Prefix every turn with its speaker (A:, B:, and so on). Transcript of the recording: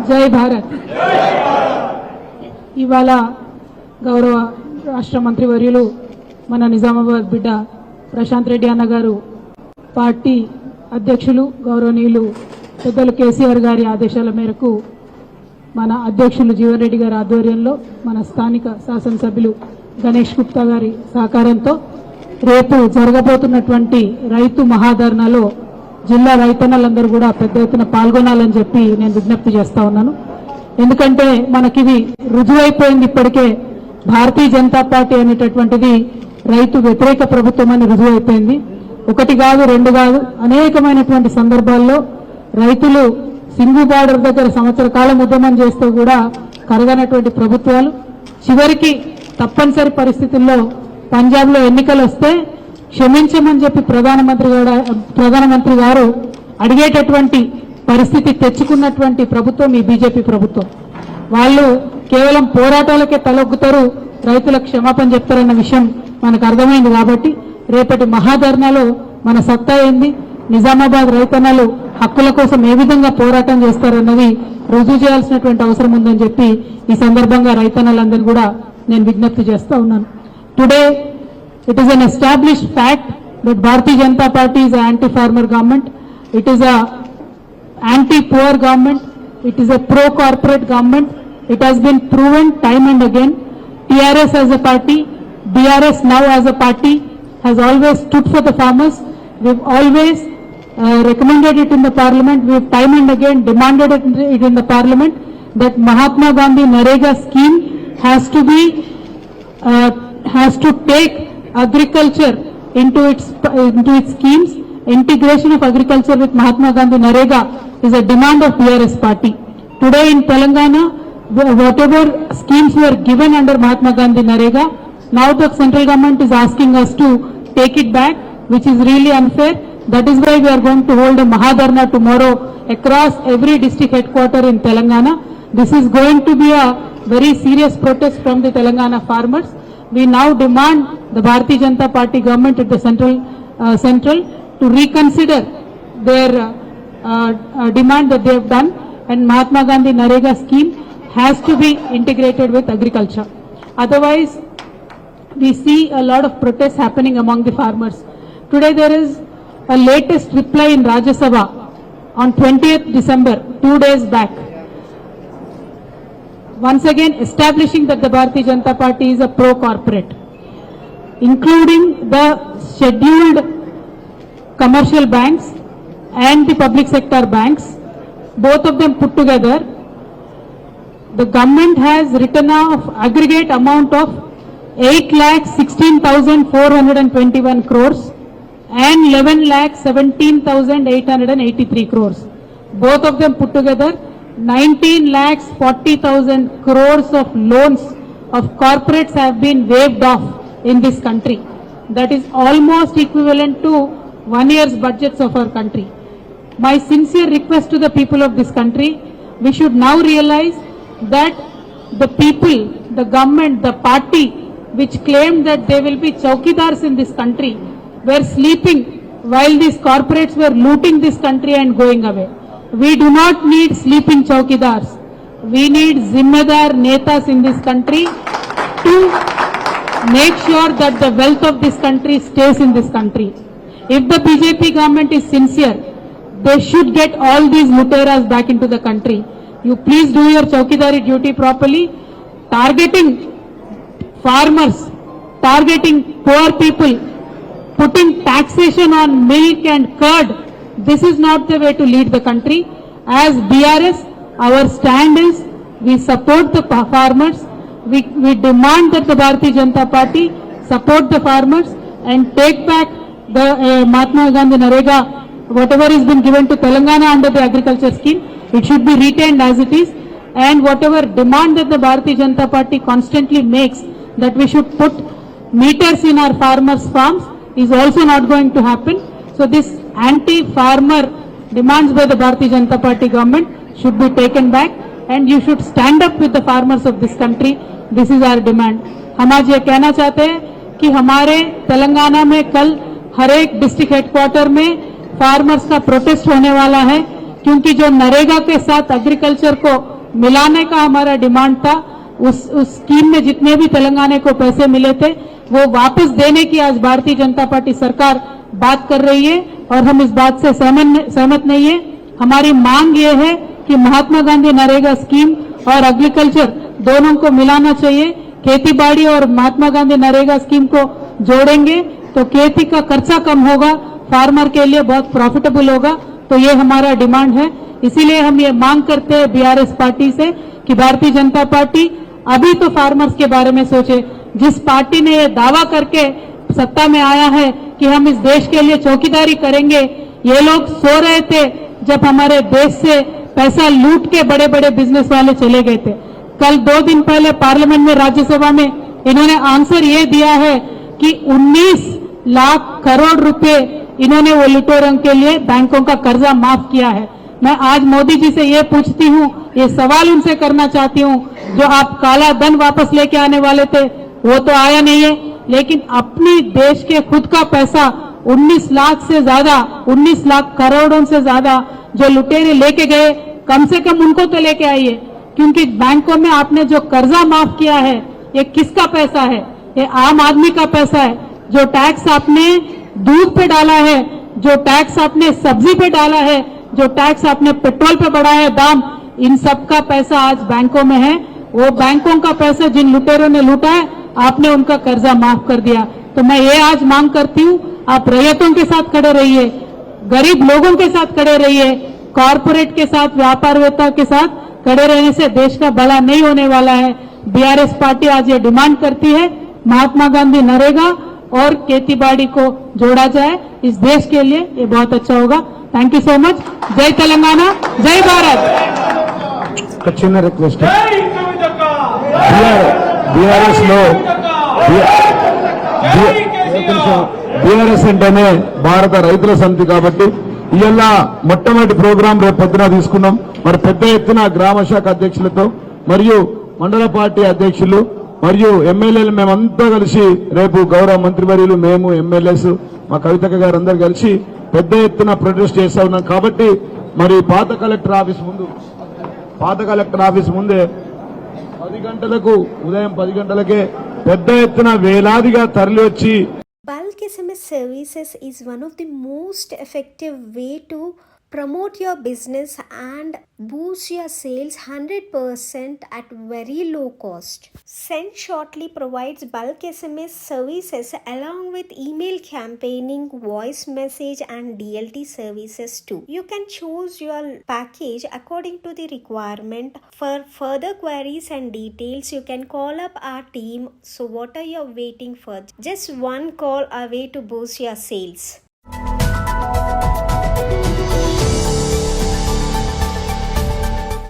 A: జై భారత్. ఇవాళ గౌరవ రాష్ట్ర మంత్రి వర్యులు మన నిజామాబాద్ బిడ్డ ప్రశాంత్ రెడ్డి అన్న గారు పార్టీ అధ్యక్షులు గౌరవనీయులు పెద్దలు కేసీఆర్ గారి ఆదేశాల మేరకు మన అధ్యక్షులు జీవన్ రెడ్డి గారి ఆధ్వర్యంలో మన స్థానిక శాసనసభ్యులు గణేష్ గుప్తా గారి సహకారంతో రేపు జరగబోతున్నటువంటి రైతు మహాధర్నాలో జిల్లా రైతన్నలందరూ కూడా పెద్ద ఎత్తున పాల్గొనాలని చెప్పి నేను విజ్ఞప్తి చేస్తా ఉన్నాను. ఎందుకంటే మనకిది రుజువైపోయింది. ఇప్పటికే భారతీయ జనతా పార్టీ అనేటటువంటిది రైతు వ్యతిరేక ప్రభుత్వం అని రుజువైపోయింది. ఒకటి కాదు, రెండు కాదు, అనేకమైనటువంటి సందర్భాల్లో రైతులు సింగు బార్డర్ దగ్గర సంవత్సర కాలం ఉద్యమం చేస్తూ కూడా కరగనటువంటి ప్రభుత్వాలు చివరికి తప్పనిసరి పరిస్థితుల్లో పంజాబ్లో ఎన్నికలు వస్తే క్షమించమని చెప్పి ప్రధానమంత్రి గారు అడిగేటటువంటి పరిస్థితి తెచ్చుకున్నటువంటి ప్రభుత్వం ఈ బీజేపీ ప్రభుత్వం. వాళ్ళు కేవలం పోరాటాలకే తలొగ్గుతారు, రైతులకు క్షమాపణ చెప్తారన్న విషయం మనకు అర్థమైంది. కాబట్టి రేపటి మహాధర్నాలో మన సత్తా ఏంది, నిజామాబాద్ రైతన్నలు హక్కుల కోసం ఏ విధంగా పోరాటం చేస్తారన్నది రుజువు చేయాల్సినటువంటి అవసరం ఉందని చెప్పి ఈ సందర్భంగా రైతన్నలందరూ కూడా నేను విజ్ఞప్తి చేస్తా ఉన్నాను. Today it is an established fact that Bharatiya Janata Party is an anti-farmer government. It is a anti-poor government. It is a pro-corporate government. It has been proven time and again. TRS as a party, BRS now as a party has always stood for the farmers. We've always recommended it in the parliament. We've time and again demanded it in the parliament that Mahatma Gandhi Narega scheme has to take agriculture into its schemes. Integration of agriculture with Mahatma Gandhi Narega is a demand of BRS party. Today in Telangana, whatever schemes were given under Mahatma Gandhi Narega, now the central government is asking us to take it back, which is really unfair. That is why we are going to hold a Mahadharna tomorrow across every district headquarter in Telangana. This is going to be a very serious protest from the Telangana farmers. We now demand the Bharatiya Janata Party government at the central to reconsider their demand that they have done, and Mahatma Gandhi Narega scheme has to be integrated with agriculture. Otherwise, we see a lot of protests happening among the farmers. Today there is a latest reply in Rajya Sabha on 20th December, 2 days back. Once again establishing that the Bharatiya Janata Party is a pro-corporate, including the scheduled commercial banks and the public sector banks, both of them put together. The government has written off aggregate amount of 8,16,421 crores and 11,17,883 crores. Both of them put together 19,40,000 crores of loans of corporates have been waived off in this country. That is almost equivalent to 1 year's budgets of our country. My sincere request to the people of this country, we should now realize that the people, the government, the party which claimed that they will be chowkidars in this country were sleeping while these corporates were looting this country and going away. We do not need sleeping chowkidars. We need zimmedar netas in this country to make sure that the wealth of this country stays in this country. If the BJP government is sincere, they should get all these luteras back into the country. You please do your chowkidari duty properly. Targeting farmers, targeting poor people, putting taxation on milk and curd, this is not the way to lead the country. As BRS, our stand is we support the farmers. We demand that the Bharatiya Janata Party support the farmers and take back the Mahatma Gandhi Narega, whatever has been given to Telangana under the agriculture scheme, it should be retained as it is. And whatever demand that the Bharatiya Janata Party constantly makes, that we should put meters in our farmers' farms, is also not going to happen. So this anti-farmer demands by the Bharatiya Janata Party government should be taken back, and you should stand up with the farmers of this country. This is our demand. हम आज ये कहना चाहते हैं कि हमारे तेलंगाना में कल हर एक डिस्ट्रिक्ट हेडक्वार्टर में फार्मर्स का प्रोटेस्ट होने वाला है, क्योंकि जो नरेगा के साथ एग्रीकल्चर को मिलाने का हमारा डिमांड था। उस स्कीम में जितने भी तेलंगाना को पैसे मिले थे वो वापस देने की आज भारतीय जनता पार्टी सरकार बात कर रही है और हम इस बात से सहमत नहीं है। हमारी मांग ये है कि महात्मा गांधी नरेगा स्कीम और एग्रीकल्चर दोनों को मिलाना चाहिए। खेती बाड़ी और महात्मा गांधी नरेगा स्कीम को जोड़ेंगे तो खेती का खर्चा कम होगा, फार्मर के लिए बहुत प्रॉफिटेबल होगा। तो ये हमारा डिमांड है। इसीलिए हम ये मांग करते हैं बीआरएस पार्टी से कि भारतीय जनता पार्टी अभी तो फार्मर्स के बारे में सोचे। जिस पार्टी ने ये दावा करके सत्ता में आया है कि हम इस देश के लिए चौकीदारी करेंगे, ये लोग सो रहे थे जब हमारे देश से पैसा लूट के बड़े बड़े बिजनेस वाले चले गए थे। कल 2 दिन पहले पार्लियामेंट में राज्यसभा में इन्होंने आंसर ये दिया है कि 19 लाख करोड़ रुपए इन्होंने वो लुटेरों के लिए बैंकों का कर्जा माफ किया है। मैं आज मोदी जी से ये पूछती हूँ, ये सवाल उनसे करना चाहती हूँ, जो आप काला धन वापस लेके आने वाले थे वो तो आया नहीं है, लेकिन अपनी देश के खुद का पैसा 19 लाख से ज्यादा, 19 लाख करोड़ों से ज्यादा जो लुटेरे लेके गए, कम से कम उनको तो लेके आइए। क्योंकि बैंकों में आपने जो कर्जा माफ किया है ये किसका पैसा है? ये आम आदमी का पैसा है। जो टैक्स आपने दूध पे डाला है, जो टैक्स आपने सब्जी पे डाला है, जो टैक्स आपने पेट्रोल पे बढ़ाया है दाम, इन सब का पैसा आज बैंकों में है। वो बैंकों का पैसा जिन लुटेरों ने लूटा है आपने उनका कर्जा माफ कर दिया। तो मैं ये आज मांग करती हूँ, आप रैयतों के साथ खड़े रहिए, गरीब लोगों के साथ खड़े रहिए, कॉरपोरेट के साथ, व्यापारवेत्ता के साथ खड़े रहने से देश का भला नहीं होने वाला है। बीआरएस पार्टी आज ये डिमांड करती है महात्मा गांधी नरेगा और खेतीबाड़ी को जोड़ा जाए। इस देश के लिए ये बहुत अच्छा होगा। Thank you so much. जय तेलंगाना, जय भारत।
B: चिన్న రిక్వెస్ట్ బీఆర్ఎస్ లో బీఆర్ఎస్ అంటేనే భారత రైతుల సమితి కాబట్టి ఇవాళ మొట్టమొదటి ప్రోగ్రాం రేపు పొద్దున తీసుకున్నాం. మరి పెద్ద ఎత్తున గ్రామ శాఖ అధ్యక్షులతో మరియు మండల పార్టీ అధ్యక్షులు మరియు ఎమ్మెల్యేలు మేమంతా కలిసి రేపు గౌరవ మంత్రివర్యులు, మేము ఎమ్మెల్యేస్, మా కవితక్క గారు అందరూ కలిసి పెద్ద ఎత్తున ప్రొటెస్ట్ చేస్తా ఉన్నాం. కాబట్టి మరి పాత కలెక్టర్ ఆఫీస్ ముందే 10 గంటలకు, ఉదయం 10 గంటలకే పెద్ద ఎత్తున వేలాదిగా తరలి వచ్చి
C: Bulk SMS services is one of the most effective way to promote your business and boost your sales 100% at very low cost. Send Shortly provides bulk SMS services along with email campaigning, voice message and DLT services too. You can choose your package according to the requirement. For further queries and details, you can call up our team. So what are you waiting for? Just one call away to boost your sales.